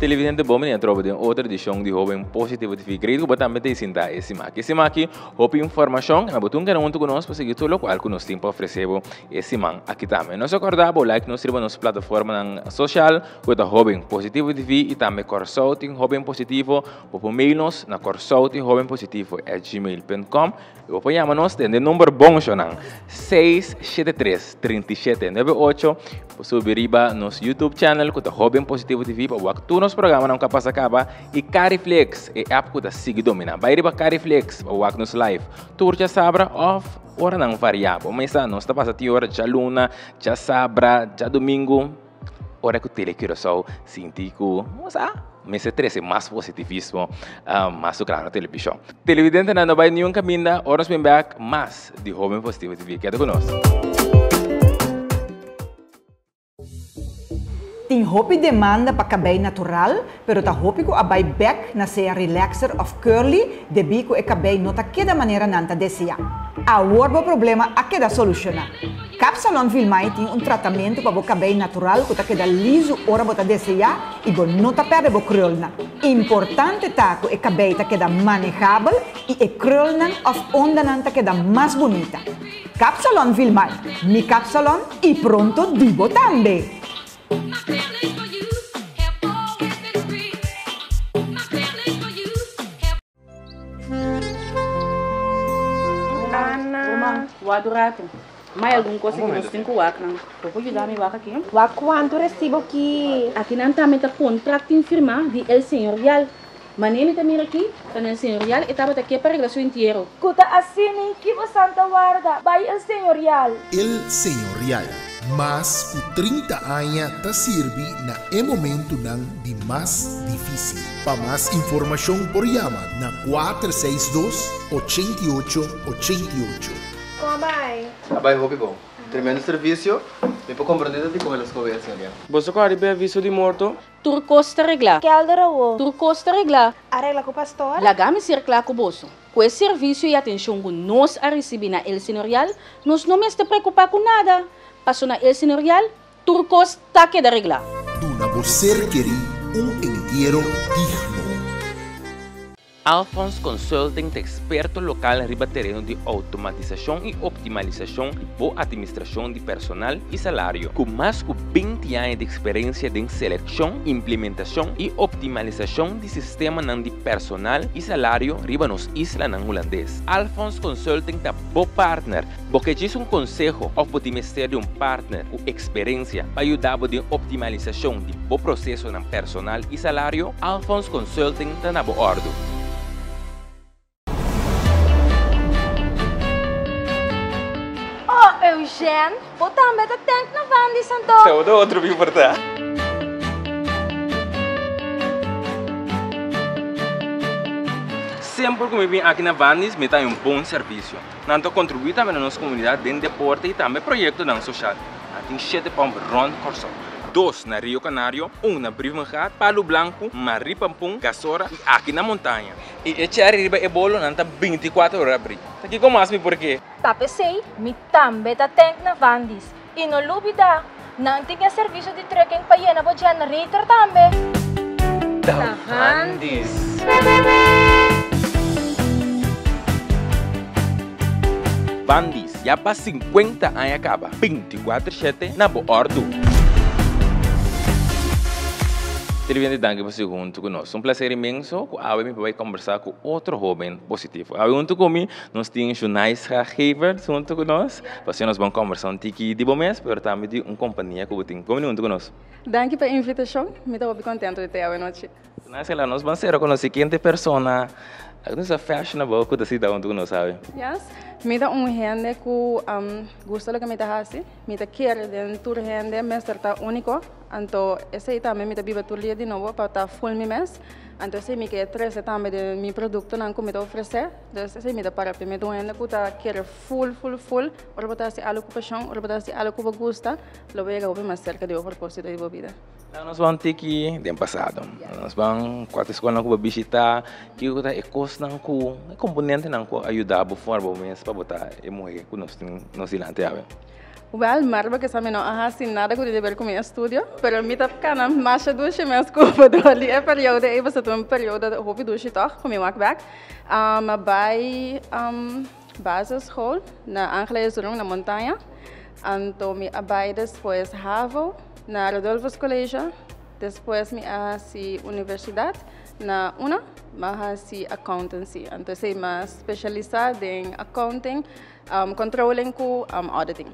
televidente bom menino tropa de outra edição de Jovem Positivo TV. Creio que também tem sinta esse maqui. Esse maqui, houve informação, na botum que não conosco para seguir tudo o qual que nós temos para oferecer esse man aqui também. Nós acordamos, like nós temos nossa plataforma social, que é Jovem Positivo TV e também Corsalting Jovem Positivo, por mail-nos na corsaltingjovenpositivo@gmail.com e apoiamos-nos dentro do número bom, 673-3798, por subir riba nosso YouTube channel, que é Jovem Positivo TV, para o tu nos programa não capaz acaba e Cariflex é app que sigue domina. Vai riba Cariflex, para o nos live. Turja sabra off, hora não variável. Mas nós está passando hora já luna, já sabra, já domingo. Hora que o telequirosol sinti que, mês 13 mais positivismo, mais claro na televisão. Televidente não vai nenhum caminho, hora nos vem back mais de Jovem Positivo TV. Queda conosco. Tem hopi demanda para cabelo natural, pero ta hopi ko abay back na seja relaxer of curly, de bico e cabelo nota queda maneira nanta deseja. A orbo problema a queda solucionar. Capsalon Vilmai tem tratamento para o cabelo natural que queda liso ora bota deseja e bo nota perde bo krulna. Importante taco e cabelo queda manejável e e krulna of onda nanta queda mais bonita. Capsalon Vilmai, mi capsalon e pronto dibo tambe. Wado rato. Mas alguma coisa que nós temos que wak não. Pode ajudar me wak aqui? Wak quanto recibo aqui? Aqui não também tá contrato em firma de El Señorial. Maneira que mira aqui, tá no El Señorial e tava aqui para regulação inteiro. Kuta assim que você Santa Guarda, vai El Señorial. El Señorial. Mas o 30 anos ta sirve na momento nang di mais difícil. Para mais informação por chama na 462-8888. Como vai? Abai, hopi bom. Tremendo serviço. Me puedo compreender de como elas conversam ali. Você quer receber aviso de morto? Turcosta regla. Que alderawo? Turcosta regla. Arregla com o pastor? Lagami circular com o bolso. Com esse serviço e atenção que nós a receber na El Señorial, nós não me estamos preocupar com nada. Passou na El Señorial, Turcos tá que da regla. Duna você querer entierro digno. Alphonse Consulting é experto local em riba terreno de automatização e optimalização ou administração de personal e salário. Com mais de 20 anos de experiência em seleção, implementação e optimalização de sistema de personal e salário riba nos islas holandês. Alphonse Consulting é bom partner, porque diz conselho ou pode ter um partner com experiência para ajudar na optimalização de bom processo de personal e salário. Alphonse Consulting está na boa ordem. Eugênio, botar meta tanto na Vandi Santo. Todo outro viu por tá. Sempre que me vim aqui na Vandis, me dá bom serviço. Não contribui também na nossa comunidade dentro de deporte e também projetos social. Tem 7 pombos Ron Corso. 2 na Rio Canário, 1 na Brivangat, Palo Blanco, Maripampum, Gasora e aqui na montanha. E esse arriba é bolo não tá 24 horas abrir. Aqui como assim por quê? Tapesei, mi tambe ta tank na Vandis. E não lubida, não tinha serviço de trekking para ir na generator também. Da Vandis. Vandis, já para 50 anos acaba, 24/7 na boa ordem. Televidente, danke por ser junto conosco. Um prazer imenso. Agora me vai conversar com outro jovem positivo. Agora junto comigo, nós temos Junais Haver junto conosco. Você nós vamos conversar um tiki de bom mês, mas também de uma companhia que tem. Como junto conosco? Danke pela invitação. Me estou muito contente de ter hoje noite. Junais, nós vamos ser conhecidos quente pessoa. Nós é fashionable que você dá junto conosco, sabe? Yes. Me dá gente que gosta do que me dá assim. Me dá querer dentro da gente, mas está único. Então, esse também me dá viva tudo de novo para estar full mi mês. Então, esse me quer trazer também de meu produto não que me dá oferecer. Então, esse me dá para me dá gente que está querer full. Ora botar se algo com paixão, ora botar se algo que gosta, lo vou chegar mais cerca de o propósito da vida. Nós vamos ter que ir passado. Nós vamos quatro escolas que visitar, que é coisa não componente não ajudar a formar o mês para botar e morrer com nós ilante. Well, marba que sabe não sin nada com de ver com meu estúdio, pero me tá ficando mais de 2 meses com o ali é período aí você tem um período de hobby do toch com meu workback. By basisschool na Angeles na montanha. Então me abai depois Havo na Rodolfo's College, depois me asi universidade na UNA, mas accountancy. Então sei mais especializada em accounting, controlling com auditing.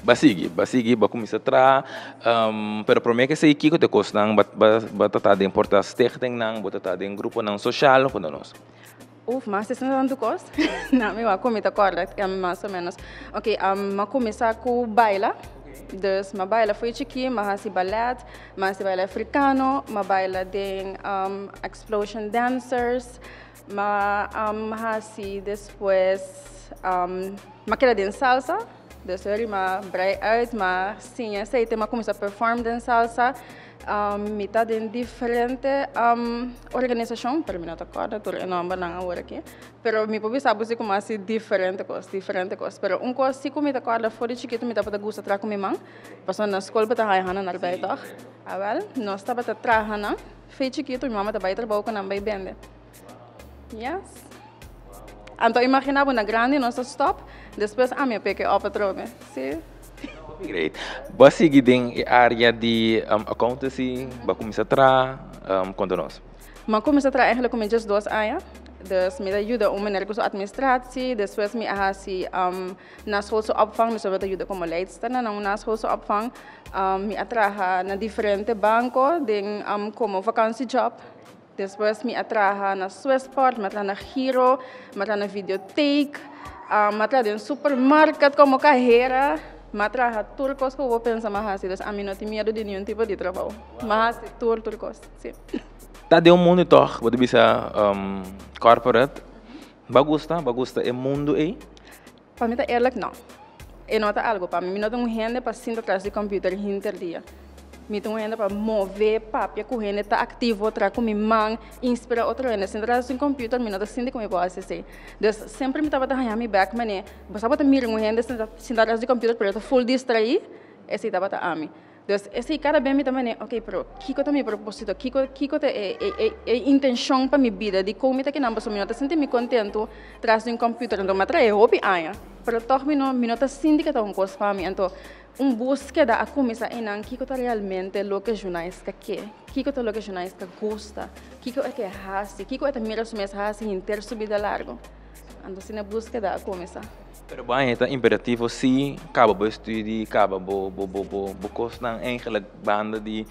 Basigi, ba começar a tra, pero para mim que sei que te costa nang batata de importar stichting nang, batata de grupo nang social quando nós. Mas isso não é tanto custo. Não, me vai começar correto, mais ou menos. Ok, mas começar com baila. Dus ma baila foi chiqui, ma hasi ballet, ma hasi baila africano, ma baila de explosion dancers, ma hasi depois ma queda de salsa. Dus ma brai uit, ma sim, aceita, ma começa a perform de salsa. Metade em diferente organização, para mim não está claro, estou não agora aqui, pero me pode saber se como assim diferente coisas, pero coisa se como está claro fora de chiquito me está para gostar tra com minha mãe, passando na escola para trabalhar na arbeid toch, nós está para trabalhar, fez chiquito minha mãe está para trabalhar com a mãe vende, yes, então imaginava na grande nossa stop, depois a minha pequena op trome, sim. Great. Basigi din área de accountancy, ba começar a tra quando nós. Maar começar a tra eigenlijk com just 2 anos. Dus me ajuda om mijn administratie, depois me ahasi na schoolse opvang, me zodat ajuda como leidster na schoolse opvang, me atraha na diferente banco, ding como vakantiejob. Depois me atraha na Swissport, me atraha na Giro, me atraha na videotheek, me atraha de supermarket como carreira. Matraha turcos que eu vou pensar mais assim, a mim não tem medo de nenhum tipo de trabalho, mas turcos, sim. Tá de monitor, você bisa corporate, bagusta, é mundo aí? Para mim tá eerlijk não, eu não tá algo para mim não tem gente para sentar atrás do computador interdia. Me tem gente para mover papel, com gente tá ativo, tra com minha mão, inspira outra gente, sentar atrás do computador, me não tá sentindo como eu posso dizer. Então sempre me tava a me back, mané, você pode mirar com gente sentar atrás do computador, pero tá full distraído, esse tava a mim. Então esse cara bem me também, ok, pero que tá meu propósito, que tá intenção para minha vida, de como tá que não posso me não tá sentindo contento atrás do computador, então me trai hobby aia, pero toch me não tá sentindo que tá coisa para mim, então búsqueda a começar em que está realmente o que jornalista quer, que está o que jornalista gosta, que é que hace, que é mira su mes hace inteiro subida largo. Então na búsqueda a começar. Pero bem, é imperativo se acaba o estudo, acaba o curso na eigenlijk banda de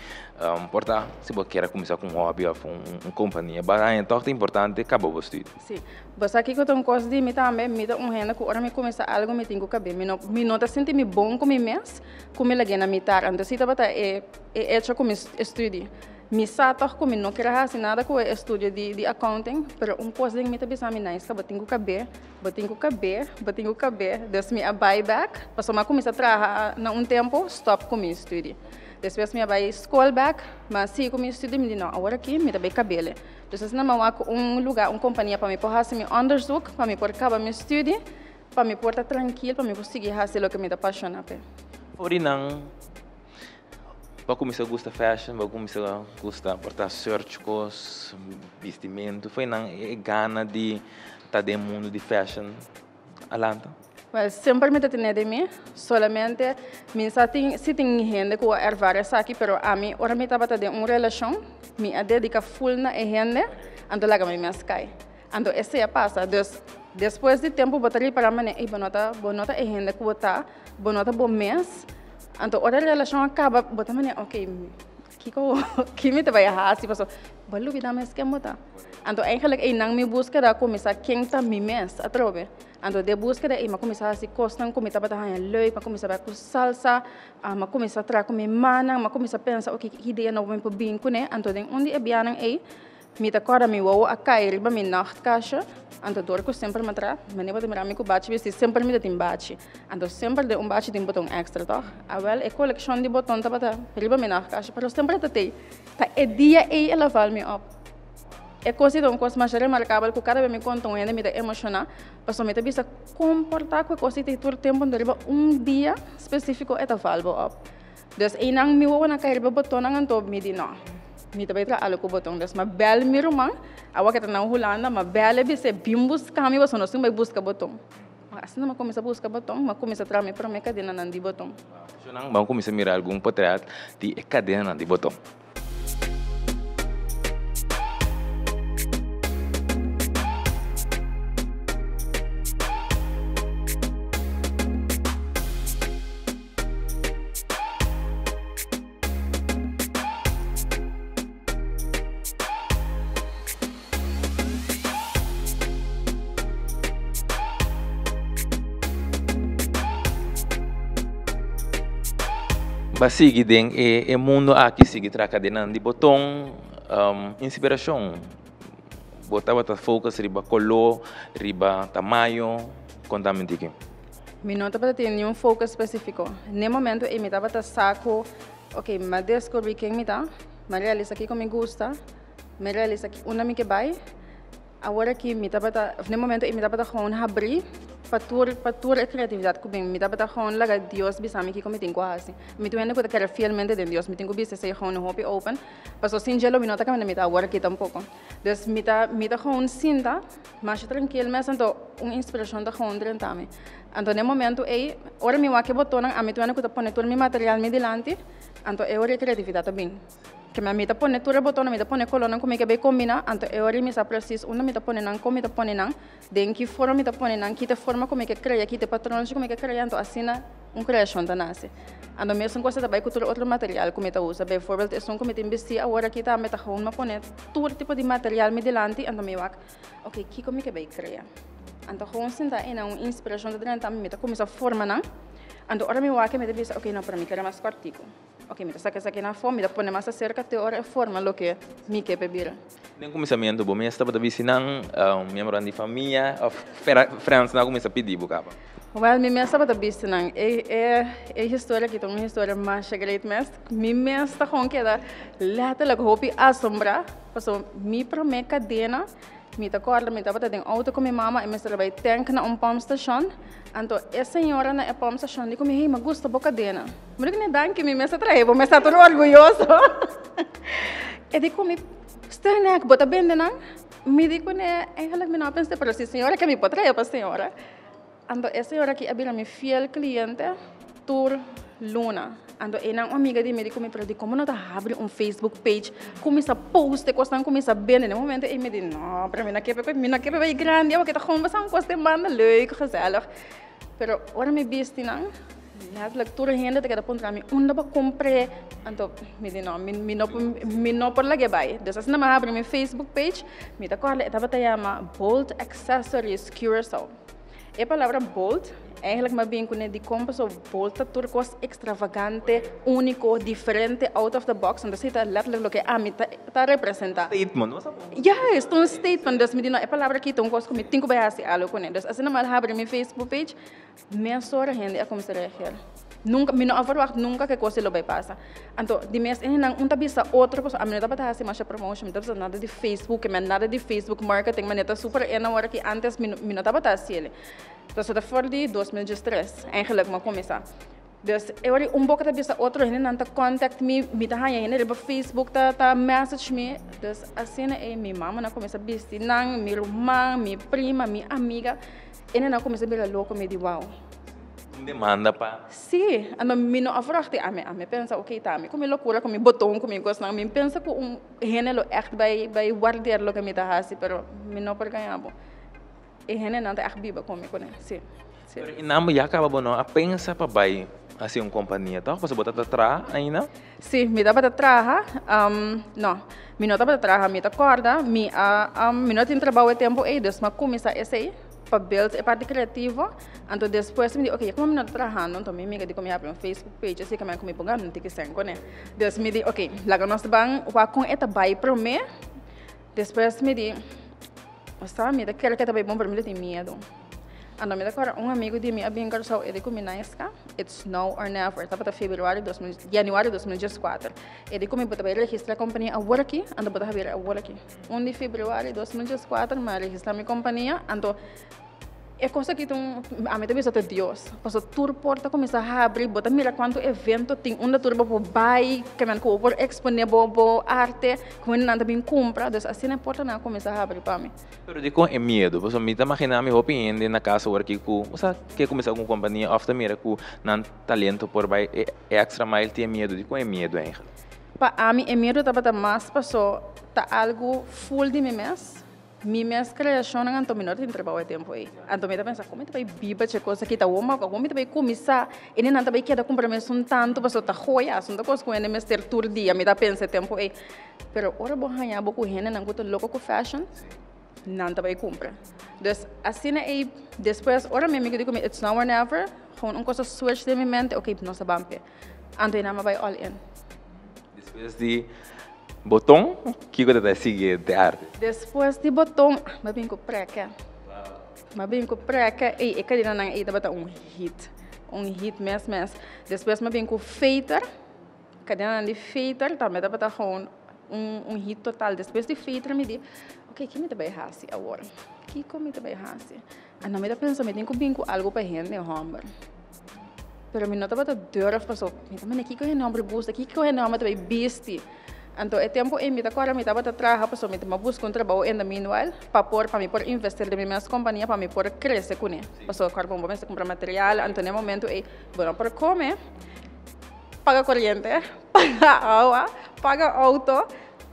portar, se você quer começar com um hobby ou uma companhia, bem, então é importante acaba o estudo. Sim, você aqui que eu tenho coisa de mim também, me dá renda que hora me começar algo me tenho que caber, me não tá sentindo bom com mim mês, como ele ganha me tar, então se tá bata é hecho com estudo. Me sato como não quero fazer nada com o estudo de accounting, pero coisa que me tá pensando nice, que batinho caber, des me a buyback, passou mais começar a trabalhar na tempo, stop com meu estudo. Depois me a buy school back, mas se com meu estudo me diz não, agora aqui me dá bem cabelo. Então se não há lugar, companhia para me pôr fazer meu onderzoek, para me pôr acabar meu estudo, para me pôr tranquilo, para me conseguir fazer o que me dá apaixona. Fori não para começar a gostar fashion, para começar a gostar portar surcos, vestimento, foi não gana de estar dentro do mundo de fashion, alanta? Well, sempre me tem de mim, solamente me se tem gente que é várias aqui, pero a mim ora me estava de uma relação, me a dedica full na gente, ando lá me cai, ando esse é passa, depois de tempo botar para mim, e bonota gente que bonota bom mês. Então, a relação acaba, bota mane, ok, que me vai fazer, passou, balu vida mais que mota. Então, eigenlijk não me busca da começar quem tá me mês, a trobe. Então, de busca da ma começar a se costar, começar a bater leuk, ma começar a com salsa, ma começar a trazer com minha mana, ma começar a pensar, ok, que ideia não vem para bem com né. Então, onde é bem aí, me tá agora me vou a cair, ba me nachtkasje. Então, dorco sempre me tra, mas nem me com bate, vesti sempre me tem bate. Então, sempre de bate tem botão extra, toch? Well, é coleção de botão tá bata, riba me nachtkasje, pero sempre tá é dia ela val me op. é coisa mais remarcável que cada vez me conta um me emociona, mas me bisa comportar com coisa que todo tempo deriva dia específico é ta valvo up. Dus inang mi wo na kairba botão nang anto mi di no. Mi tabai tra alo ko botão dus ma bel mi rumang awa kita na hulanda ma bel bise bimbus kami was no sing vai busca botão. Assim não começa a buscar botão, mas começa a trazer para mim cadena não de botão. Se não vamos começar a mirar algum portrait de cadena de botão. Basigi den e mundo aqui sigue tra cadena de botão inspiração botava ta focus riba color riba tamanho contamente aqui. Mi não estava tendo nenhum foco específico. No momento eu me estava saco, ok, mas descobri quem me dá, mas realiza aqui como me gusta, me realiza aqui uma me que vai. Agora que me estava no momento eu me estava gewoon abrir para toda a criatividade que me estava gewoon laga Deus bisami que como tenho quase. Me tenho que querer fielmente de Deus, me tenho que ser gewoon hope open. Passo sem gelo me nota que me está agora aqui tampouco. Dus me tá gewoon sinta, mas tranquilo, mas então uma inspiração da gewoon dentro me. Então no momento aí, ora me que botão a me tenho que pôr todo meu material me delante, então eu a criatividade também. Que me mita pone tudo botão, me pone coluna como é que vai combinar, então eu me sa preciso, uma me pone não, como me pone não, de que forma me pone não, que forma como é que cria, que patrões como é que cria, então assim criação da nasce. Então mesmo coisa também com outro material como me usa, por exemplo, é só como me investir agora que tá me tá com uma pone todo tipo de material me delante, então me vai, ok, que como é que vai criar. Então com senta é uma inspiração da dentro me tá começa a formar não, então ora me vai que me deve ok, não para mim quero mais cortico. Ok, me saca essa aqui na fome, me põe mais cerca de hora forma lo que me quer beber. No começamento, bom, eu estava vizinando membro de família, friends, não começa a pedir bocava. Well, me estava vizinando, é história que tem uma história mais great mas, me está com que da lata la hopi assombrar, passou me promete cadena. Me acorda, me estava tendo auto com minha mama e me estava tanque na pump station. Então, essa senhora na pump station disse: "Hey, me gusta boca dena." Mas que nem danke me está traindo, me está todo orgulhoso. E digo me, "Está né, que bota bem dena?" Me digo né, ela me não pensa para essa senhora que me pode trair para a senhora. Então, essa senhora que é minha fiel cliente, Tur Luna. Então, uma amiga de mim disse: como não está abrindo Facebook page, começa a post, começa a ver, no momento, e me disse: não, para mim não é grande, eu quero gewoon passar coisa de banda, leuk, gezellig. Pero, agora me viste, não? Letterlijk, toda a gente que está apontando a mim, onde eu comprei, então, me disse: não, me não por lá que vai. Então, assim, eu abri meu Facebook page, me disse: eu estava te chama Bold Accessories Curacao. A palavra bold eigenlijk maar bem kunnen die komen zo bold, turcos extravagante, único, diferente, out of the box. En dat is letterlijk lo que a mí está representa. Statement, was Ja, é um statement. Dus me diz, a palavra que então coisa como tenho que ver assim algo com ele. Dus assim normal abrir minha Facebook page, minha sora gente a começar a reagir. Nunca, me não verwacht nunca que coisa lo vai passar. Então, de mês em não tabisa outra pessoa, a minha tá para mais promotion, me tá nada de Facebook, me nada de Facebook marketing, me tá super na hora que antes me não tava tá assim. Então, dat voor die 2003 eigenlijk maar começar. Dus eu era pouco da bisa outro gente não tá contact me tá aí né por Facebook tá message me. Dus assim é minha mama na começa bisti nang minha irmã, minha prima, minha amiga, ela na começa bela louco me di wow. Demanda pa. Sim, ano me não afrachtte a me pensa ok tá me como loucura como botão como coisa não me pensa que gênero echt by guardar lo que me tá assim, pero me não por ganhar bom. E gente não está viva comigo, né? Sim. E não já acaba bom, a pensa para vai assim uma companhia, tá? Você botar atrás ainda? Sim, me dá para trás, não, me não dá para trás, me acorda, me não tem trabalho tempo aí, dus mas começa esse aí, para build a parte criativa, então depois me diz, ok, como me não trabalhando, então me amiga de como abrir um Facebook page, assim que me como pegar, não tem que ser, né? Dus me diz, ok, lá que nós vamos, com esta vai para mim, depois me diz Estava me daquela que estava bom para mim tem medo. Ando me daquela amigo de mim a bem engraçado ele com minha esca. it's now or never. Estava até januário de 2014. E de como eu botava registrar a companhia a work aqui, ando botava vir a work aqui. 1 de fevereiro de 2014, mas registrar minha companhia, ando é coisa que a mim também só Deus. Passou tour porta começar a abrir, bota mira quanto evento tem uma turba por buy, que man ko por exponer bo arte, como não também compra, então assim na porta não começa a abrir para mim. Pero de com é medo, você me imagina me hopi ende na casa work ku, você quer começar com companhia after mira ku nan talento por buy extra mile tem medo, de com é medo hein? Para mim é medo tava mais passou tá algo full de mim mesmo. Minha criação não é menor de trabalho tempo aí. Então me pensa como vai biba che coisa que tá uma, como vai começar, e nem nada vai queda compromisso um tanto, passou tá joia, assunto coisa com ele mestre tour dia, me dá pensa tempo aí. Pero ora bo hanha bo com rene não gosto louco com fashion. Não tá vai comprar. Então assim aí depois ora me digo que it's now or never, gewoon coisa switch de minha mente, ok, não sabampe. Então não vai all in. Depois de botão, que coisa da seguir de arte? Depois de botão, mas bem com preca. Mas bem com preca, e cadê na ida bota hit mesmo. Depois mas bem com feiter, cadê na de feiter, também dá bota hit total. Depois de feiter me diz, ok, que me também hace agora? Que como me também hace? Ah, não me dá pensa, me tem que bem com algo para gente, homem. Pero me não tá bota dura, passou. Me também aqui que o homem busca, aqui que o homem também besti. Então, o tempo em que agora me estava trabalhando, pessoal, me busco trabalho ainda meanwhile, para mim por investir em minha companhia, para mim por crescer com ele. Pessoal, agora vamos começar a comprar material, então no momento é, bueno, para comer, paga corrente, paga água, paga auto,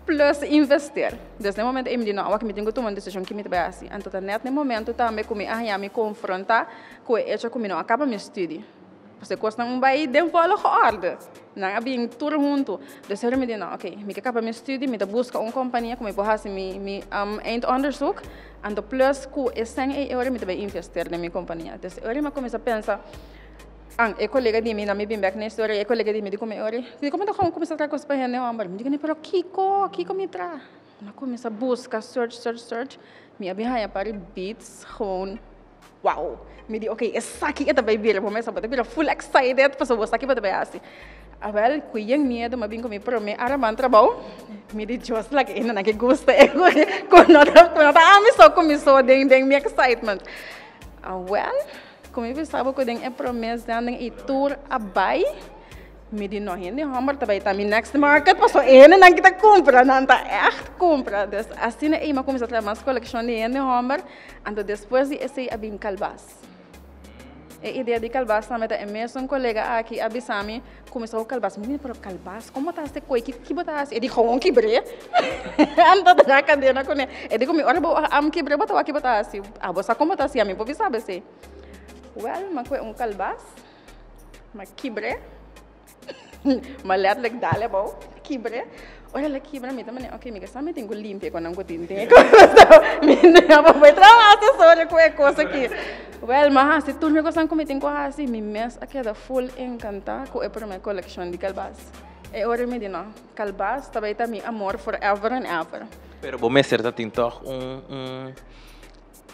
plus investir. Desde o momento em que não, que me tenho que tomar uma decisão que me vai assim. Então, no momento também que me confrontar com o hecho que não acaba meu estudo. Você custa bairro de volta à ordem. Não é bem tudo junto. Então, eu me digo, ok, me acaba meu estudo, me busca uma companhia que me pode fazer onderzoek. E plus, com esse €100 me vai investir na minha companhia. Então, eu me começo a pensar, e colega de mim, não me bem back na história, e colega de mim, como eu como começar a trazer coisas para ele, não, me digo, pero Kiko me traz. Eu começo a buscar, search, me bem para beats, gewoon, wow. Me digo, ok, essa aqui é também vira, começa a bater, full excited, passou você aqui para também assim. Agora, cuidem medo, mas bem comigo para mim, araman trabalho, me digo, just like, ainda não que gosta, quando a só começou, me excitement. Well, como eu estava com a promessa de tour a bai, me digo, não, ainda hammer também tá mi next market, passou, ainda não kita compra, não tá echt compra. Assim é, mas começou a trabalhar mais coleção de ainda hammer, então depois de esse é bem calbas. A ideia de calbas também é mesmo um colega aqui, a Bissami, começou a calbas. Me disse, calbas, como está esse coi? Que botas? Ele disse, como quebrei? Anda da cadeira com ele. Ele disse, ora, am quebrei, botou aqui botas. Ah, você como botas? A mim, pode saber se. Well, mas foi calbas, mas quebrei. Mas let like dale bom, quebrei. Olha lá quebra, me também, ok, me sabe tenho limpo quando não tenho. Me não vai trabalhar assessora com a coisa aqui. Well, mas se tu me gostam como tenho assim, me mês aqui da full encantada com a primeira coleção de calbas. E ora me diz, calbas também tá meu amor forever and ever. Pero bom, me certa tem toch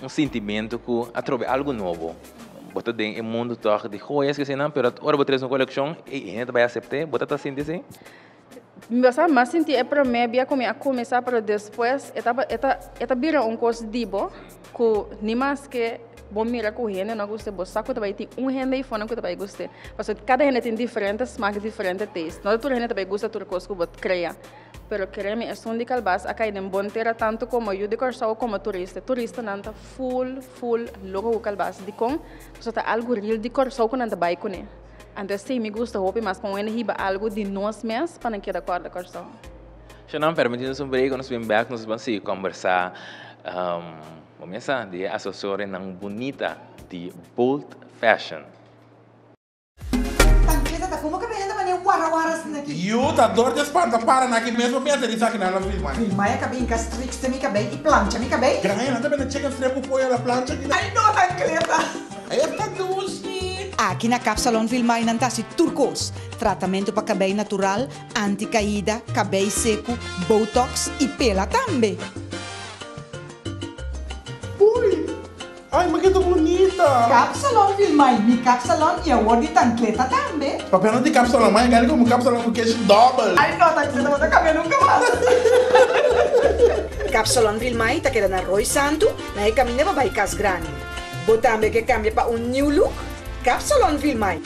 sentimento que atrove algo novo. Bota dentro do mundo toch de joias que se não, pero ora vou trazer uma coleção e a gente vai aceitar, bota tá assim assim. Mas senti é para mim bia como a começar para depois eta vira coisa dibo que nem mais que bom mira com gente não gosta bo saco também tem gente aí fora que também gosta porque cada gente tem diferentes smaak diferente taste não toda gente também gosta tudo coisa que bot cria pero creme é som de calbas a cair em bom terra tanto como eu de Corsau como turista não tá full logo o calbas de com só tá algo real de Corsau que não tá vai com então, sim, me gusta roupa, mas com ele riba algo de nós mesmos para não quedar corda corção. Se não permitimos break, nós vamos back, nós vamos conversar. Vamos começar de assessora não bonita de Bold Fashion. Como que vem da wara-waras naqui? Eu tá dor de espanta para naqui mesmo pensa disso aqui na filma. Filma é cabine que strix me cabine e plancha me cabine. Graia, não também chega extremo foi a plancha aqui. Ai não tá cleta. Esta luz. Aqui na Capsalon Vilmai Nantasi Turcos, tratamento para cabelo natural, anti-caída, cabelo seco, botox e pela também. Ui, Ai, mas que bonita! Capsalon, Vilmay. Mi capsalon e a word de tancleta também. Papel não tem cápsula, mas é como cápsula com queijo double. Ai, não, tancleta, mas acabei nunca mais. Capsalon, Vilmay, tá querendo arroz santo, na aí caminha para Baicas Grande. Botambe que cambia para new look. Capsalon, Vilmay.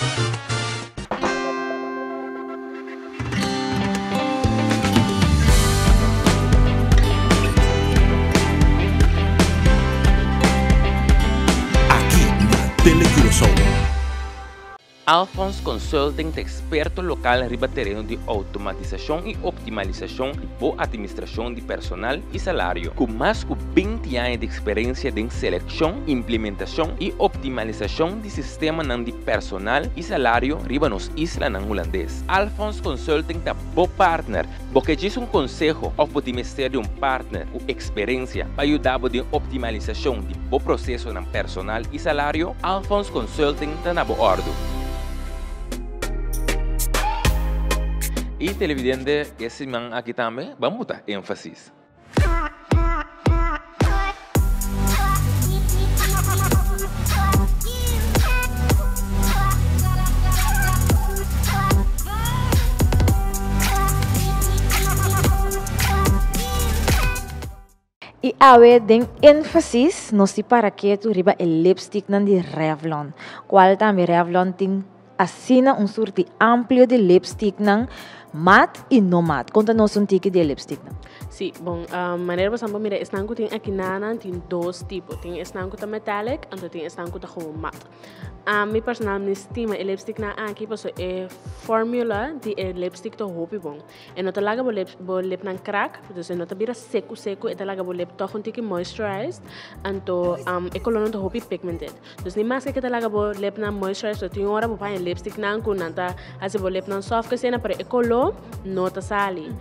Alphons Consulting é experto local em terreno de automatização e optimalização ou administração de personal e salário, com mais de 20 anos de experiência em seleção, implementação e optimalização de sistema de personal e salário riba nos islas holandês. Alphons Consulting é bom partner, porque diz conselho ou pode ter partner ou experiência para ajudar a optimalização de bom processo de personal e salário. Alphons Consulting está na boa ordem. E televidente, esse man aqui também, vamos dar ênfase. E awe den ênfase no se para que tu riba el lipstick nan de Revlon, qual também Revlon tem assina surti amplio de lipstick nan matte e não matte. Conta-nos tique de lipstick nan. Sim, bom, maneira por exemplo, mira, estanco tem aqui tem dois tipos. Tem estanco tá metallic, e tem estanco tá como matte. Mi personal me estima o lipstick na aqui porque é fórmula de lipstick to hopi bom. E não tá laga bo lip nan crack, então não tá bira seco, e tá laga bo lip to tique moisturized, anto e color to hopi pigmented. Então nem mais que tá laga bo lip nan moisturized, tem hora bo pai lipstick nan com nanta assim bo lip nan soft que cena para e color não tá sali.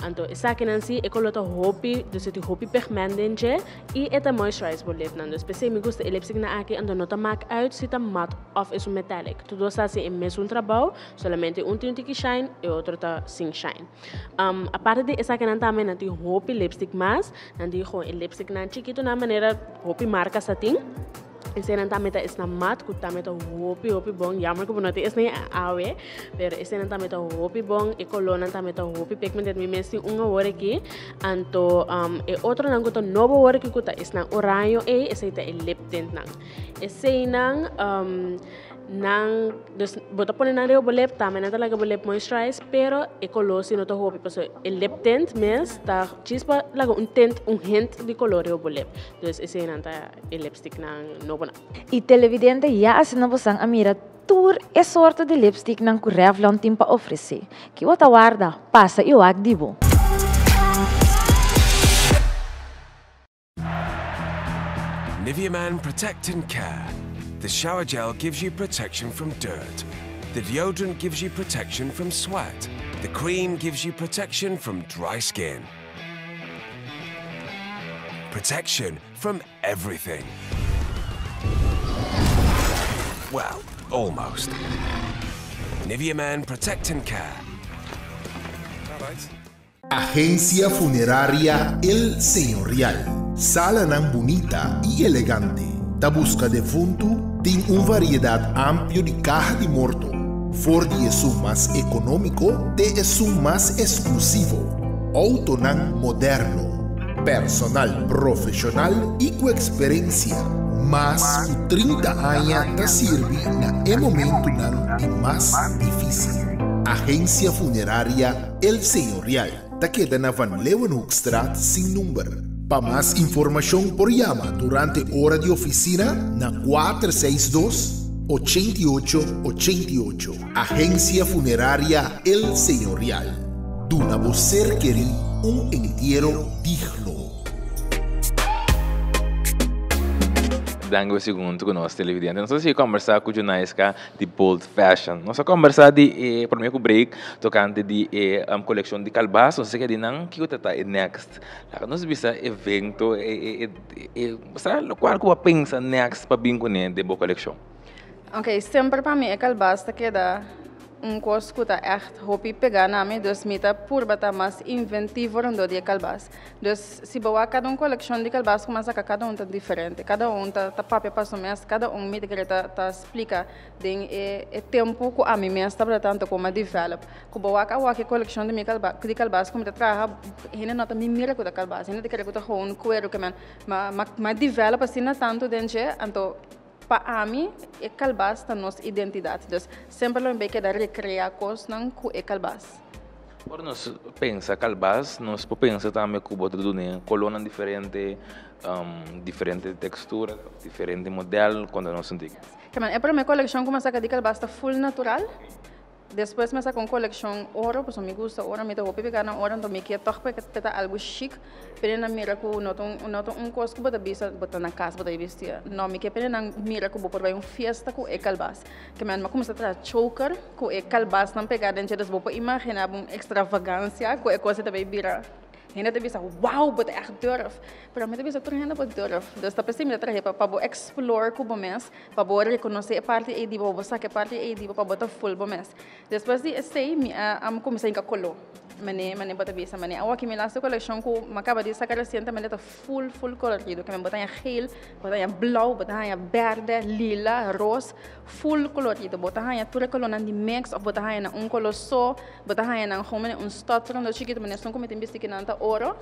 Anto essa aqui nan si e color to hopi, então tem hopi pigmented e eta moisturized bo lip nan. Especialmente me gusta o lipstick na aqui, anto não tá mark out se tá matte of is metallic. Tudo está assim em mesmo trabalho, somente tem que shine e outro tá sem shine. A parte de essa que não também não tem hopi lipstick mais, não tem o lipstick não chiquito na maneira hopi marca satin. Esse não também tá na matte, que também tá hopi bom. Jammer que não tem esse nem awe, pero esse não também tá hopi bom e color não também tá hopi pigmented. Me mesmo hora aqui, anto e outro não que novo hora que tá esse não orange e esse tá lip tint não. Esse não dus bota pone na reo bolep também não talaga bolep moisturize, pero e color se não tá hopi, porque o lip tint mes tá chispa lago tint hint de color reo bolep. Dus esse não tá o lipstick não novo não. E televidente já assina bosang amira tour é sorte de lipstick nan ku Revlon tem para oferecer. Que outra guarda passa e o activo. Nivea Man Protect and Care. The shower gel gives you protection from dirt. The deodorant gives you protection from sweat. The cream gives you protection from dry skin. Protection from everything. Well, almost. Nivea Man Protect and Care. Agencia Funeraria El Señorial. Sala nan bonita y elegante. Da busca defunto tem variedad amplia de caja de morto. For de eso más económico, de eso más exclusivo. Auto nan moderno. Personal profesional y con experiencia. Más de 30 años te sirve na el momento nan de más difícil. Agencia Funeraria El Señorial. Te queda na Van Leeuwenhoekstraat sin número. Para más información por llama durante hora de oficina na 462-8888. Agencia Funeraria El Señorial. Duna você querer entierro digno. Dango segundo com nós televidente. Não sei se conversar com o Junaiska de Bold Fashion. Nós conversar de primeiro break tocante de coleção de calbas. Não sei que de não que o tata é next. Nós bisa evento sabe qual que eu pensa next para vir com de boa coleção. Ok, sempre para mim é calbas que dá coisa que tá echt hopi pegar na mim, dus mita por bata mais inventivo rando de calbas. Dus se boa cada coleção de calbas começa a cada tá diferente, cada tá papel passo mês, cada mita que tá explica den tempo que a mim mês tá tanto como develop. Que boa que coleção de calbas como tá traga, ainda não tá me mira com da calbas, ainda quer que tá com cuero que mas develop assim na tanto dentro, então para mim, é calbas da nossa identidade. Então, sempre não é que dar recrear coisas não com é calbas. Quando nós pensa calbas, nós pensa também que o boto do né, coluna diferente, diferente textura, diferente modelo quando nós sentimos. É para minha coleção começa a de calbas tá full natural. Depois começa com coleção ouro, porque me gusta ouro, me dá o pegar na ouro, então me quer tocar porque tá algo chique. Pero na mira ko noto coisa que bota bisa bota na casa bota vestir. Não me quer pero na mira ko por vai fiesta ko é calbas. Que man começa a trazer choker ko é calbas não pegar dentro das bopa imaginar extravagância ko é coisa também vira. Ainda te bisa, wow, but echt durf. Pero me te bisa tur ainda but durf. Dus tá pensei me trazer para bo explore ko bomes, para bo reconhecer a parte e di bo saque parte e di para botar full bomes. Depois de sei me am comecei a colo. Mane bota bisa mane. Awa que me lasta coleção ko acaba de sacar recentemente tá full colorido, que me botar em geel, botar em blauw, botar em verde, lila, rosa, full colorido. Botar em tudo color de mix of botar em color só, botar em como stutter no chiquito, mane são como tem visto que não tá ouro.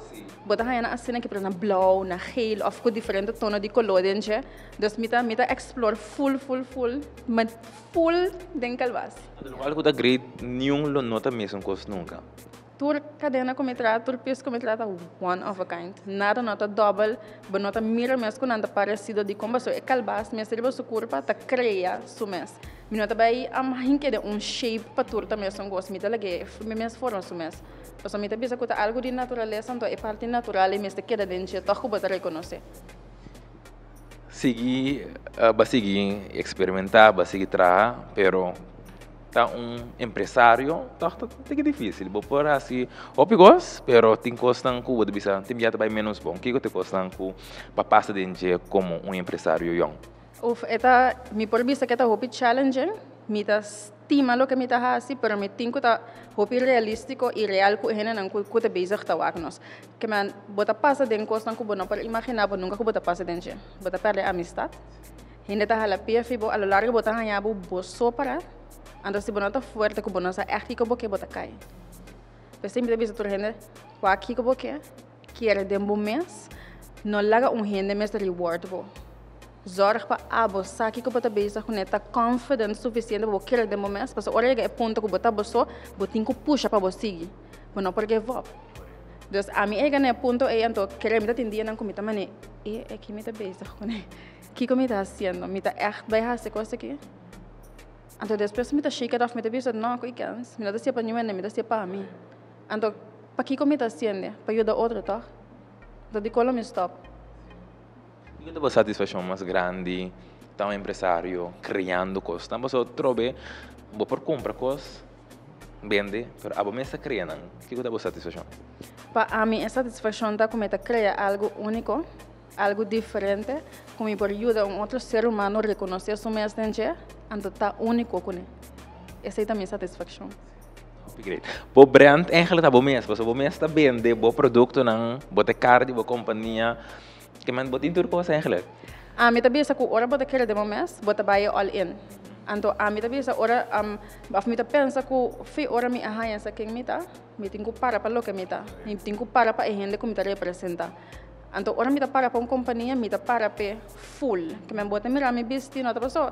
Botar em assim que para na blauw, na geel of com diferente tono de color dentro. Dus mita explore full mas full den calvas. Algo da great nenhum lo nota mesmo coisa nunca. Tur cadena como trata, tur piso como trata one of a kind. Nada nota double, but nota mira mes com nada parecido de como é calbas, mes riba su curva ta crea su mes. Mi nota bai am hinke de shape para tur também são gosto, mita lage, mes foram su mes. Então mita bisa que algo de natureza, então é parte natural e mes te queda dentro, tá como para reconhecer. Seguir, seguir experimentar, seguir trabalhar, pero tá empresário, tá difícil. Vou por assim, opigos, pero tem costan que você bisa, tem já vai menos bom. Que te costan que para passar dentro como empresário young. Eta mi por bisa que tá hopi challenging, mi tá estima lo que mi tá assim, pero mi tenho tá hopi realístico e real que hena não que te bezig tá wagnos. Que man bota passa dentro costan que não para imaginar, nunca que bota passa dentro. Bota perder amistad. Hena tá hala PF bo a lo largo bota hanya bo boso para. Então, se você está forte, você está echt que você está cai. Você tem que ver se você está aqui que você quer de um mês, não laga rende mês de reward. Zorg para você aqui que você está com está confident suficiente para você querer de um mês, porque hora que é ponto que você está você tem que puxar para você seguir, mas não porque vou. Então, a mim é que ponto é então querer me atender não como também é que me está besta com que como está fazendo, me está echt vai fazer coisa aqui. Então depois me tá shake it off, me tá pensando não, que cans, me dá se para ninguém, me dá se para mim. Então para que como tá sendo, para ajudar outro tá? Então de qual me stop. E que a satisfação mais grande, tá empresário criando coisas, então você trobe, vou por comprar coisas, vende, pero a você está criando, que é a satisfação? Para mim a satisfação tá como tá criar algo único, algo diferente, como por ajudar outro ser humano a reconhecer sua mensagem. Então tá único com ele. Essa é também satisfação. Great. O brand eigenlijk tá bom mesmo, porque o mesmo está vende bom produto não, bote card, boa companhia, que man bote tudo coisa eigenlijk. A mim também essa que ora bote querer de mês, bote buy all in. Então a mim também essa ora af mim tá pensa que foi ora me arranha essa quem me tá, me tenho que para lo que me tá, me tenho que para a gente como tá representa. Então, ora me dá para uma companhia, me dá para pe full. Que me bota mirar me vestir, não tá só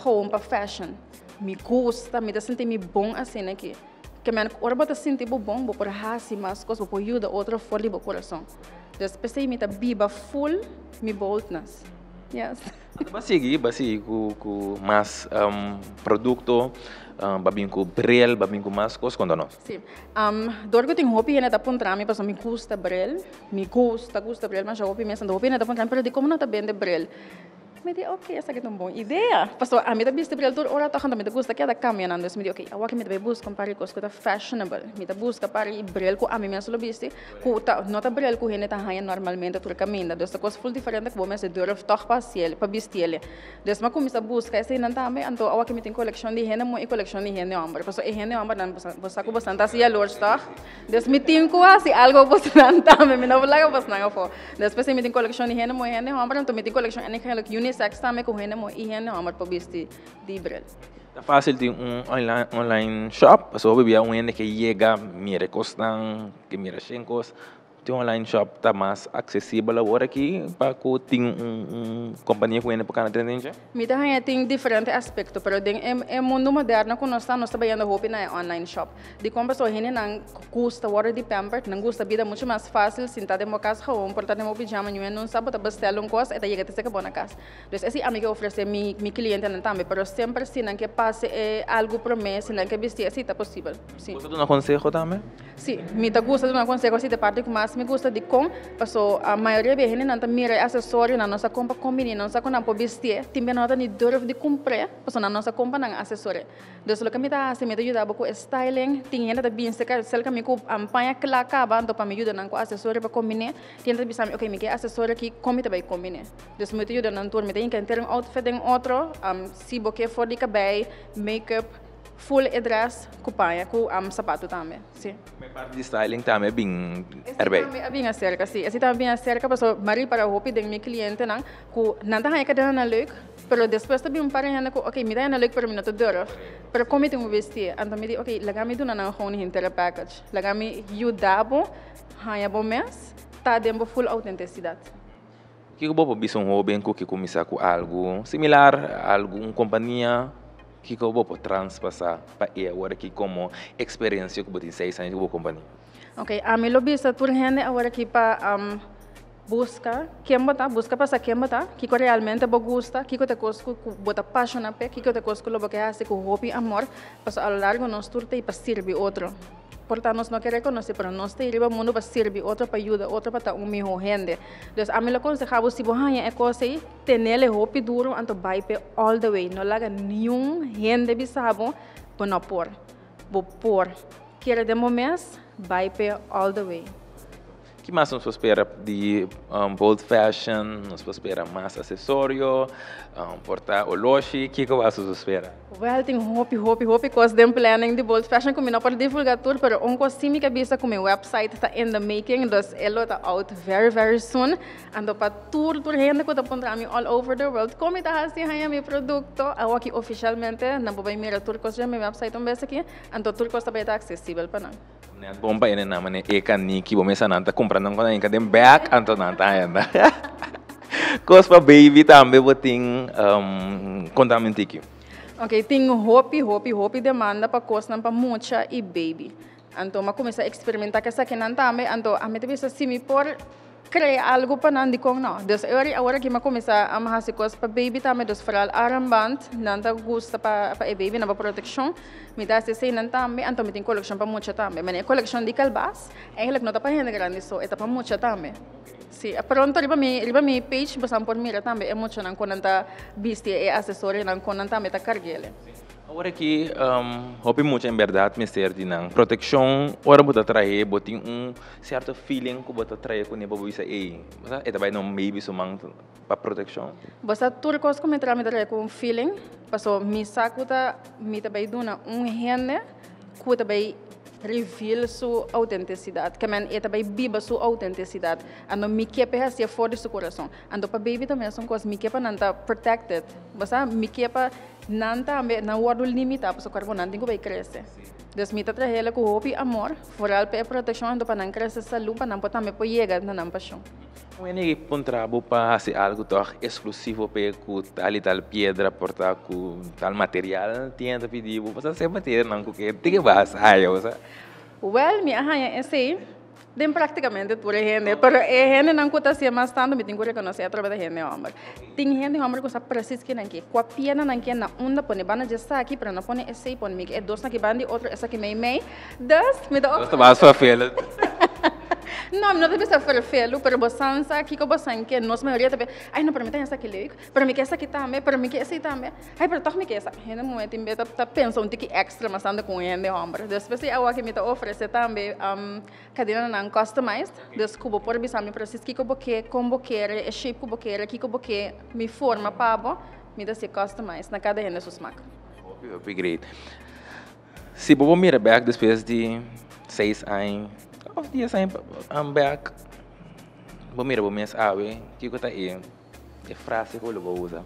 home para fashion. Me gusta, me dá sentir me bom assim aqui. Que me ora bota sentir bom, vou por hasi mais coisas, vou ajudar outra fora do coração. Então, pensei me dá biba full, me boldness. Yes. Basi com mais produto, babin com bril, babin com mais coisas quando não. Sim. Dor que tenho hobby ainda apontar me para me gusta bril, me gusta bril, mas hobby mesmo hobby ainda apontar, pero de como não tá bem de bril. me disse, ok, essa aqui é uma boa ideia. Pastor, a mim também está por ora toca, também gosta que da caminhando, então me disse, ok, agora que me também busca um par de coisas que fashionable, me tá busca para ir brel com a mim mesmo viste, que tá não tá brel com gente tá raia normalmente por caminho, então coisa full diferente que vamos durf toch passear, para vestir. Então mas como está busca esse não também, então agora que me tem coleção de gente, muito coleção de gente homem, pastor, gente homem não você com bastante assim a lors toch, então me tem quase algo bastante também, me não vou lá bastante for, depois me tem coleção de gente, muito gente homem, então me tem coleção de gente unisex também com gente, muito gente homem para vestir de brel. É fácil de online shop, so bebia que chega, mira costan, que mira chencos. Tem online shop tá mais acessível agora aqui para que tenha companhia com ele para cada tendência. Me tem diferentes aspectos, mas é mundo moderno que nós estamos trabalhando hoje na online shop. De como pessoa gente não custa hora de pamper, não custa vida muito mais fácil, sentar em uma casa, portar em uma pijama, não sabe para bestar coisa, e chega até que boa na casa. Então esse amigo oferece mi cliente não também, mas sempre se não que passe algo para mim, se não que vestir assim está possível. Sim. Você dá um conselho também? Sim, me gosta de um conselho assim de parte que mais me gusta de como, porque a maioria das gente não mira acessório na nossa compra combina, não sabe como vestir, também não tem dúvida de comprar, porque na nossa compra não acessório. Então o que me dá assim me ajuda com styling, tem gente que pensa que se me com ampanha que lá acaba, então para me ajudar com acessório para combinar, tem gente que pensa ok, me quer acessório que como também combinar. Então me ajuda na tour, me tem que ter um outfit em outro, se você for de cabelo, make-up, full dress, companhia com sapato também, sim. Mas parte de styling também é bem herbei. É bem acerca, sim. Esse também acerca, porque Maria para o hobby de meu cliente não, que não está que dá leuk, mas depois também um par de gente que ok, me dá na leuk para mim não te dura, mas como tem um vestir, então me diz ok, lagami do não gewoon inteira package, lagami ajudabo, hanya bom mês, tá dando full autenticidade. Que o bobo bisa um hobby que começar com algo similar, alguma companhia que eu vou transpassar para agora aqui como experiência que eu tenho 6 anos de companhia. Ok, a mim lobby está tudo gente agora aqui para busca para quem bota, que realmente você gosta, que você bota apaixonado, que você gosta que hace com hobby amor, para ao largo nós tudo tem para servir outro. Portanto, nós não queremos reconhecer, mas nós temos o mundo para servir, outro para ajudar, outro para estar melhor gente. Então, a mim aconselho se você é coisa aí, ter hobby duro, então vai para all the way. Não laga nenhum gente bisabo, para não pôr. Vou pôr. Quer de mês, vai para all the way. O que mais nós espera de bold fashion? Nós espera mais acessório, portar o loja. O que nós espera? Well, tem hobby, coisa de planning de bold fashion, como não pode divulgar tudo, mas um coisa sim que bisa com meu website está in the making, então ele está out very soon, ando para tudo gente que está encontrando all over the world, como está assim aí meu produto, eu aqui oficialmente não vou mirar tudo coisa meu website um vez aqui, então tudo coisa está acessível para nós. Net bom para ele namane eka niki bom mesa nanta comprando com ainda dem back anto nanta ainda. Cos para baby também botin contamento aqui. Ok, tem hobby demanda para coisa para mucha e baby. Então, eu comecei a experimentar que essa aqui não também, então a minha vez assim me por criar algo para não dizer não. Então, agora que eu comecei a fazer coisas para baby também, então falar armband, não tá gosta para baby, não para proteção, me dá esse não também, então me tem coleção para mucha também. Mas a coleção de calbas, eigenlijk não tá para gente grande, só é para mucha também. Sim, pronto, riba mi page basam por mira também é muito não quando tá viste e acessório não quando também tá carguele. Agora que hobby muito em verdade mister de não proteção, ora bota trair, botin certo feeling que bota trair com nebo bisa você é também não maybe sumang para proteção. Você tudo coisa como entrar me trair com feeling, passou mi saco tá mi também dona rende, que também reveal sua autenticidade, que man é também biba sua autenticidade, ando me quepe assim fora do seu coração, ando para baby também são coisas me quepa não tá protected, você me quepa não tá na guardo limitado, porque o carbonato tem que vai crescer. Então me tá trazendo com hobby amor, fora para proteção, ando para não crescer saúde, para não poder também para chegar na não paixão. Como é que encontrava para fazer algo tão exclusivo para tal e tal pedra, portar com tal material, tinha que pedir, você sempre ter não que tem que passar, você. Well, me arranha esse dem praticamente tudo gente, pero gente não conta assim mais tanto, me tem que reconhecer através da gente homem. Tem gente homem que sabe preciso que não quer, com a piana não quer na onda põe bana já está aqui para não põe esse põe me é dois na que bandi outro essa que meio, das me dá. Gosta mais sua filha. Não, não deve ser perfeito, pero você aqui que você que nós maioria também. Ai, não, para mim tem essa aqui leuk, para mim que essa aqui também, para mim que essa também. Ai, para toch me que essa. No momento em que tá pensando que extra, mas anda com ele, homem. Depois se eu aqui me tá oferecer também cadeira não customized, desculpa por bisar me para que eu boque, como boqueira, shape que boqueira, que eu boque, me forma pabo, me dá se customized na cada renda sus mac. Great. Se você mira back depois de 6 anos, of dias anos, back, você mira você sabe que está aí, que frase que eu vou usar.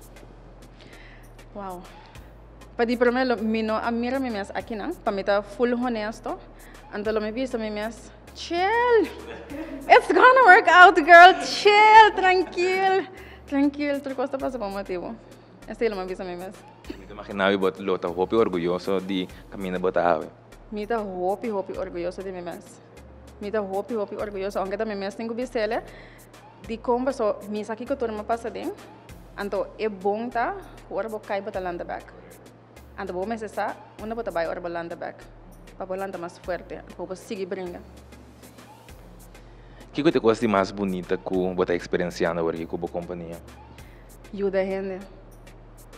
Wow. Para primeiro, mira me mes aqui não, para me tá full honesto, então lo me visa me mes, chill, it's gonna work out, girl, chill, tranquilo, tu costa passa por motivo. Esse é o meu me mes. Me imaginava que você está muito orgulhoso de caminhar para a ave. Me está muito orgulhoso de mim mesmo. Me está muito orgulhoso. Aunque também mesmo tenho visto ele, de como só me sabe que tudo me passa bem. Então é bom tá, agora vou cair para land back. Então vou me cessar, onde vou trabalhar agora para land back, para land mais forte, para seguir brincar. O que você gosta mais bonita que você está experienciando agora com a companhia? Ajuda a gente.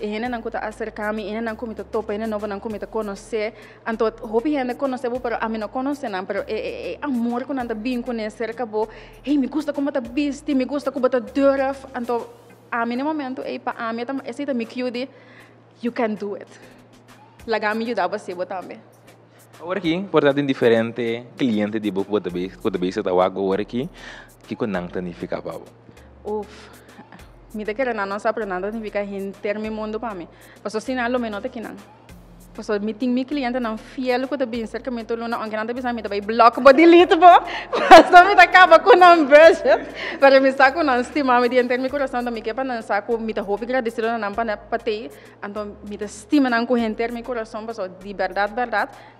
Ene não kuta acercar-me, ene não comita topa, ene não comita conhecer. Então, hopi gente conhecer, pero a mim não conhece não, pero amor quando anda bem conhecer, acabou. Hey, me gusta como tá viste, me gusta como tá durf. Então, a mim no momento, para a mim esse tá me cute, you can do it. Laga me ajuda você também. Agora aqui, portanto, diferente cliente de book, você está agora aqui, que com não tanifica para. Uf. Me te quero não sabe nada significa hinter mi mundo para mim. Passo sinal lo menor que não. Passo meeting mi cliente não fiel com o bem cerca me tolo não angana bisa me vai block bo delete bo. Passo me acaba com um budget. Para me saco não estima me de enter mi coração da me que para não saco me te hope agradecer não para patei. Então me te estima não com enter mi coração passo de verdade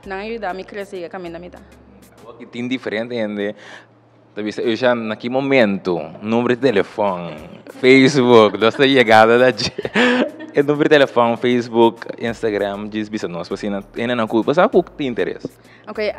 não ajuda me crescer a caminho da me tá. Que tem diferente ainda. Eu já naquele momento, número de telefone, Facebook, nós está chegada da é número de telefone, Facebook, Instagram, diz bisa nós, você ainda não culpa, sabe o que tem interesse? Ok,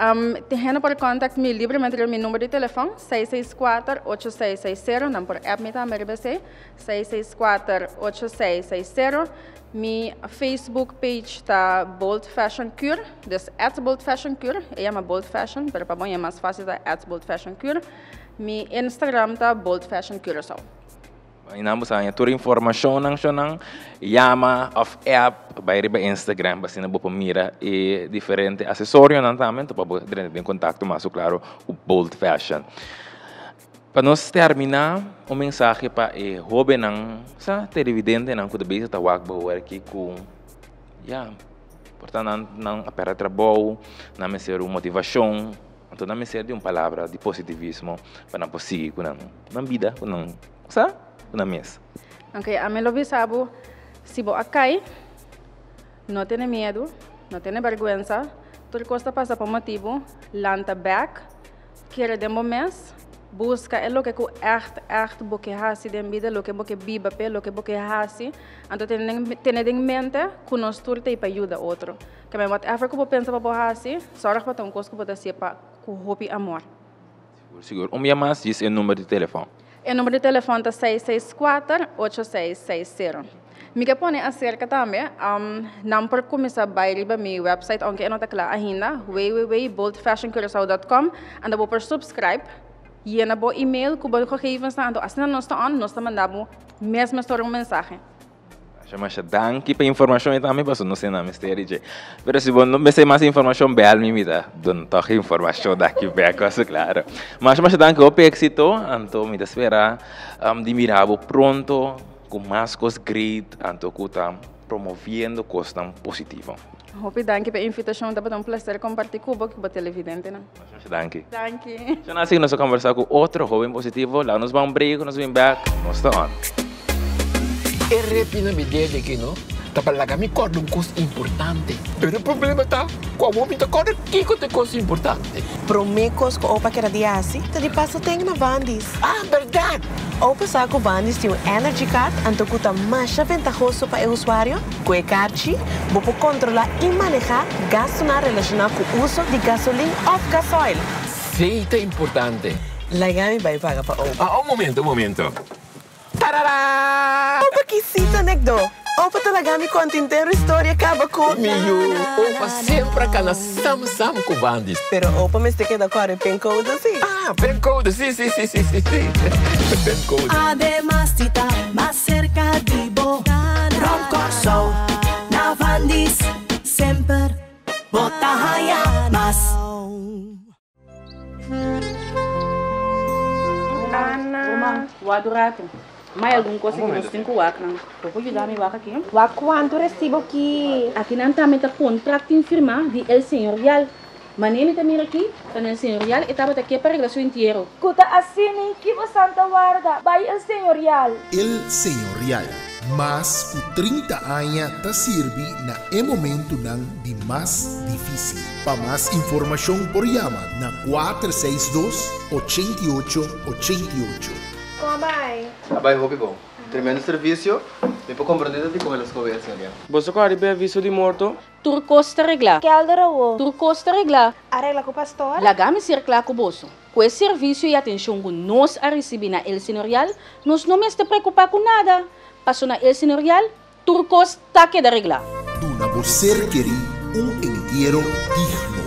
tem para contact me livremente meu número de telefone 664-8660, não por app me também RBC 664-8660. Mi Facebook page está Bold Fashion Cure, dus @Bold Fashion Cure, chama Bold Fashion, pero para mim é mais fácil da @Bold Fashion Cure. Mi Instagram está Bold Fashion Cure só. Inamos a toda informação nang chama of app by Instagram, basta na bopa mira e diferente acessório nang também, para poder ter contato mais claro o Bold Fashion. Para nós terminar, um mensagem para o jovem sa televidente não kuda bisa tawag ba aqui com portanto não apera trabalho, não me ser uma motivação, então não me ser de uma palavra de positivismo para não prosseguir com na vida, com na mesa. Ok, a mim lo bisabo, se você cai, não tenha medo, não tenha vergonha, tudo costa passa por motivo, lanta back, quer demo mês. Busca é o que echt boque hasi den vida, o que boque biba pe, o que boque hasi. Então tem em mente que nós tudo tem para ajudar outro. Que me whatever que você pensa para hasi, sorra para um coisa que você ser para com hobby amor. Seguro. Mais diz o número de telefone. O número de telefone é 664-8660. Me que põe acerca também, não por começar a bair para meu website, onde eu não tenho ainda, www.boldfashioncuracao.com, e vou por subscribe. E na boa e-mail que você gegevens na então assim nós mandamos mesmo uma mensagem. Mas danke para informação também para não ser na mistério de. Mas se você não sei mais informação bem me dá, dá toque informação daqui bem claro. Mas danke o éxito, então me espera de mirar pronto com mais coisas great, então que está promovendo coisas positivas. Hope danke pela invitação, dá para um prazer compartilhar com o televidente, né? Danke. Danke. Já nasci nós conversar com outro jovem positivo, lá nós vamos break, nós vamos back, nós está on. Repina me dele que não, tá para lá me corda coisa importante. Pero o problema tá, qual homem tá corda que coisa importante. Promecos que opa que dia assim, tá de passo tem na Vandis. Ah, verdade. Opa saco Vandis tem Energy Card, então custa mais ventajoso para o usuário. Com o card, você controlar e manejar gasto relacionado com o uso de gasolina ou gasoil. Sim, é importante. Lagami vai paga pa Opa. Un momento. Tarara! Opa, kisita nekdo. Opa talaga mi kontintero istorya kaba ko. Miyo, opa sempre ka na sam com bandis. Pero opa me ste queda com pencoda sim. Pencoda, sim. Pencoda. Además está más cerca de bo. Roncoso, na Vandis, sempre bota haya mas. Ana, wadurato. Mas alguma coisa que nós temos que fazer, não? Vou ajudar me aqui. Quanto recibo aqui? Aqui não está meta contrato em firma de El Senhorial. Maneira também aqui, tá El Senhorial e estava aqui para regulação inteiro. Kuta assim que você Santa Guarda, vai El Senhorial. El Senhorial, mas o 30 anos ta sirve na momento nang de mais difícil. Para mais informação por chama na 462-8888. Abay, hobi bom. Tremendo serviço. Me po compreender de como elas conversam ali. Você quer receber aviso de morto? Turcosta regla. Que alderawo? Turcosta regla. Arregla com o pastor? Lagami circular com o bolso. Com esse serviço e atenção que nós a receber na El Senhorial, nós não me está preocupar com nada. Passou na El Senhorial, Turcosta que da regla. Duna você querer entierro digno.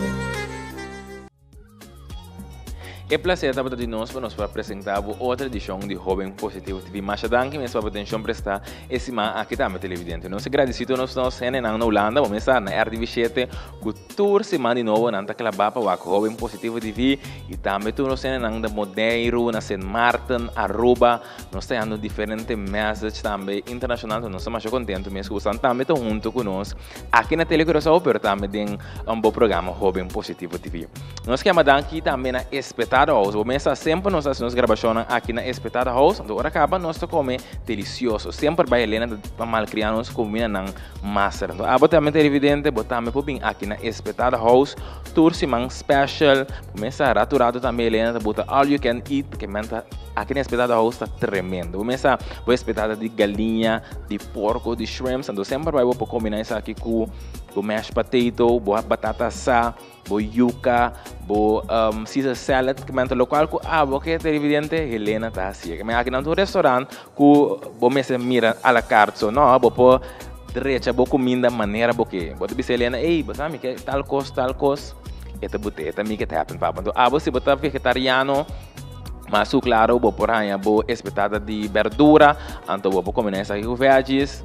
É prazer estar de nós para apresentar outra edição de Jovem Positivo TV. Mas danke mesmo para atenção prestar esse semana aqui também televidente. Nós agradecemos nós na Holanda, vamos estar na RTV7 cultura semana de novo na Clabá para Jovem Positivo TV e também nós na Modeiro, na Saint Martin, Aruba, nós temos diferentes mensagens também internacional, nós estamos contentes mesmo que estão também junto conosco aqui na Telecoração, mas também tem bom programa Jovem Positivo TV. Nós queremos danke também na Espetáculo House. Vamos estar sempre nos gravações aqui na Espetáculo House. Então, agora acaba nós comer delicioso. Sempre vai Helena para malcrianos comer na massa. Então, também televidente, botamos por bem aqui na Espetáculo House. Tour semana special. Vamos estar raturado também Helena, bota all you can eat, que menta aqui na Espetáculo House está tremendo. Vamos estar espetáculo de galinha, de porco, de shrimps. Então, sempre vai para combinar isso aqui com mashed potato, boa batata assada, boa yuca, boa Caesar salad, que manta local com que televidente Helena tá assim. Que aqui no restaurante com você mira à la carte, não, boa derecha, boa comida maneira boque. Boa dizer Helena, ei, você me quer tal coisa. Esta boteta me que tá happen papo. Então, você botar vegetariano. Mas claro, boa por aí, boa espetada de verdura, então boa combinar isso aqui com veggies.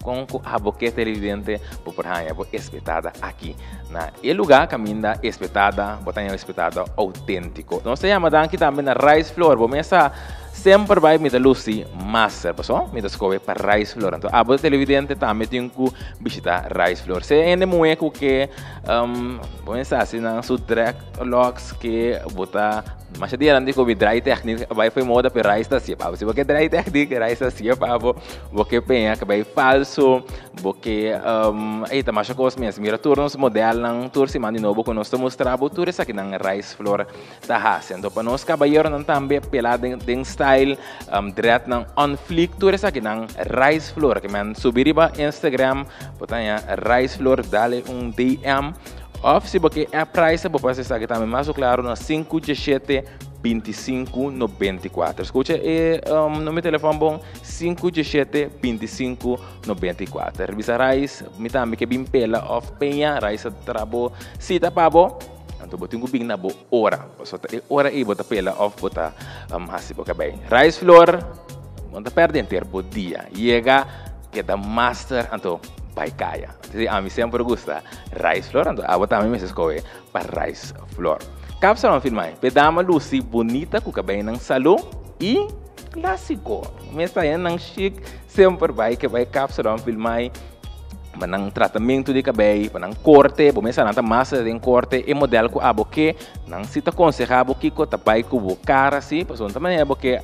Com a boquete televidente por aí, espetada aqui na lugar caminha espetada, botanha espetada autêntico. Nós temos aqui também na Rice Floor, vamos sempre vai me dar Lucy Master, pessoal, me descobre para Rice Floor. Então, a televidente também tem que visitar Rice Floor. Se é muito que vamos assim na sua track locks que bota mas dia nanti ko dry technique vai foi moda para rice tá siapa se porque dry technique rice tá siapa porque penha que vai falso porque tá mas coisa mesmo mira turnos modelo nang tour semana de novo com nós mostrar o tour essa aqui na rice floor tá haciendo para nós caballeiro não também pelado em style direto nang on fleek tour essa aqui na rice floor que man subir para Instagram botanya rice floor dale DM Of se porque a price você está aqui também mais claro na 517-2594. Escuta, número de telefone bom 517-2594. Revisa Rice, me também que bem pela of penha Rice trabo sita pabo. Então botinho bem na bo hora. Só hora e bota pela of bota hasibo kabay. Rice floor, monta perde inteiro por dia. Chega que da master então vai caia. A mim sempre gusta rice floor, então a botar me escolhe para rice floor. Cápsula não filmai, pedama Lucy bonita com cabelo nang salão e clássico. Mas está nang chic, sempre vai que vai cápsula não filmai. Manang tratamento de cabelo, manang corte, começa a massa de corte e modelo com abo que não se te aconselhava que co tapai com o cara assim, pessoal também é porque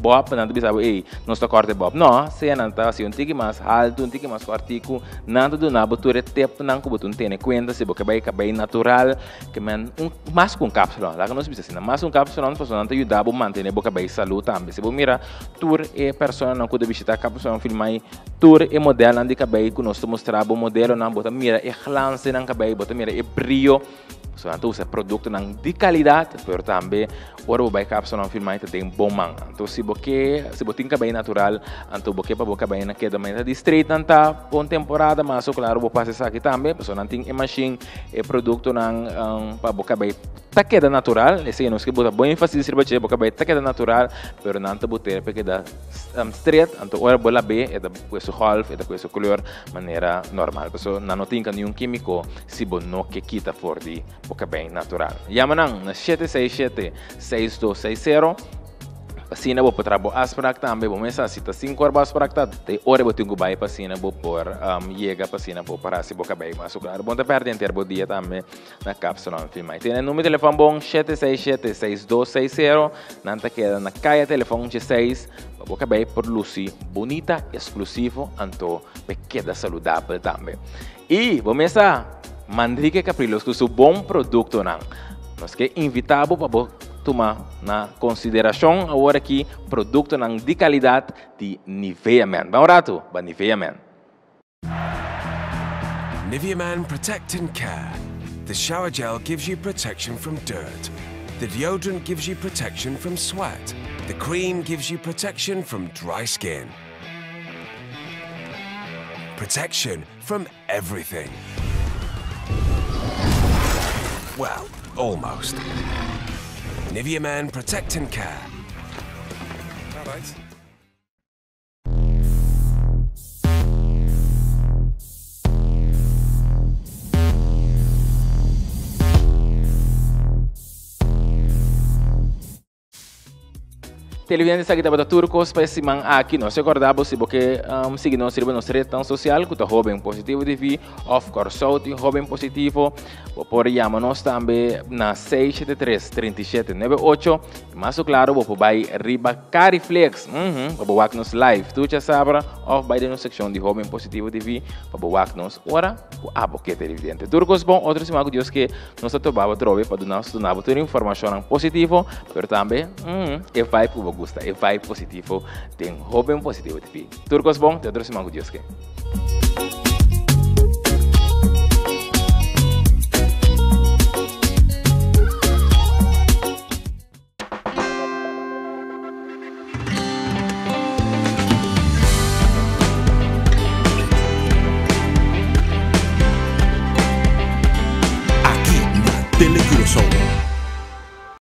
bob não te sabe, ei, não está corte bob, não, se não está assim tique mais alto, tique mais cortico, não do nabo tu retep não com botão tem conta se porque cabelo natural, que man mais com cápsula, lá que nós precisa assim, mais com cápsula não pessoal não te ajuda a manter o cabelo saúde também, se você mira tour e pessoa não pode visitar cápsula filmar tour e modelo de cabelo que nós mostrar o modelo não bota mira e glance não cabelo bota mira e brilho So, então, usa produto de qualidade, pero também, ora, o vai capsule não filmar tem bom man. Então, se você tem cabelo natural, então, você para boca bem na queda, mas de straight não tá por temporada, mas, claro, vou passar isso aqui também, porque não tem machine e produto não para boca bem. Tá queda natural, esse não se bota bom ênfase se você boca bem, tá queda natural, pero não tá botar porque dá straight, então, ora, bola B, é da coisa half, é da coisa color, maneira normal. Porque não tem nenhum químico, se você não quita fora de boca bem natural. Yamanang na 767-6260. Pasina bo potrabo asprak tambe bo mesa sita 5 horas asprak ta te ore bo tingu bai pasina bo por yega pasina bo para si boca bem mas claro bom da perde inter bo dia também na cápsula no filme tem número de telefone bom 767-6260 nanta queda na caia telefone 16 boca bem por Lucy bonita exclusivo anto be queda saudável também e bo mesa Manrique Caprilos com seu bom produto não nós que invitamos para tomar na consideração agora que produto de qualidade de Nivea Man. Vamos rato, para Nivea Man. Nivea Man Protect and Care. The shower gel gives you protection from dirt. The deodorant gives you protection from sweat. The cream gives you protection from dry skin. Protection from everything. Well, almost. Nivea Man Protect and Care. All right. Televidente sa kita bata turcos pa simang aqui nós recordamos se porque seguir nós serve nossa rede social que tá jovem positivo TV of course out jovem positivo por chama nós também na 673-3798 mas claro vou vai riba Cariflex vou wak nos live tu já sabra of by the section de jovem positivo TV vou wak nos ora o abo que televidente turcos bom outro simago Deus que nós tobava trove para nós donar toda informação positivo pero também e vai pro gusta e vai positivo tem jovem positivo TV turcos bom te outro simago Deus que